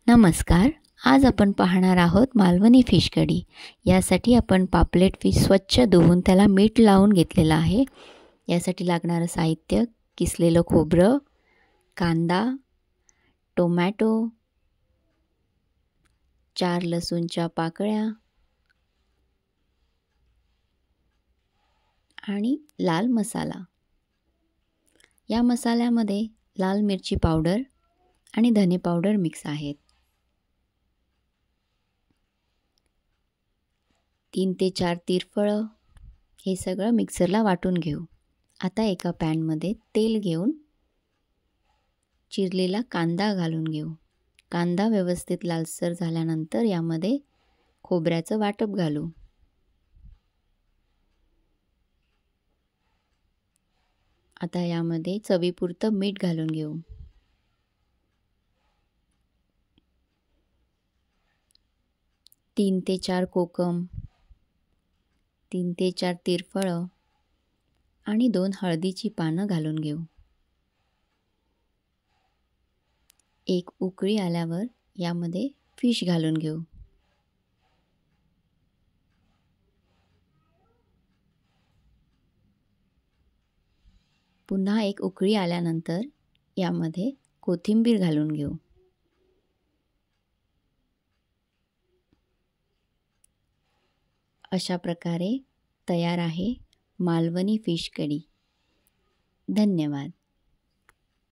नमस्कार. आज आपण पाहणार आहोत मालवणी फिश कढी. यासाठी आपण पापलेट फिश स्वच्छ धुवून त्याला मीठ लावून घेतलेलं आहे. यासाठी लागणारं साहित्य: किसलेलं खोबरं, कांदा, टोमॅटो, 4 लसूणच्या पाकळ्या आणि लाल मसाला. या मसाल्यामध्ये लाल मिरची पावडर आणि धने पावडर मिक्स आहेत. 3 ते 4 तिरफळं हे सगळं मिक्सरला वाटून घेऊ. आता एका पॅनमध्ये तेल घेऊन चिरलेला कांदा घालून घेऊ. कांदा व्यवस्थित लालसर झाल्यानंतर यामध्ये खोबऱ्याचं वाटप घालू. आता यामध्ये चवीपुरतं मीठ घालून घेऊ. तीन ते चार कोकम, 3 ते 4 तिरफळं आणि 2 हळदीची पानं घालून घेऊ. एक उकळी आल्यावर यामध्ये फिश घालून घेऊ. पुन्हा एक उकळी आल्यानंतर यामध्ये कोथिंबीर घालून घेऊ. अशा प्रकारे तयार आहे मालवणी फिश कढी. धन्यवाद.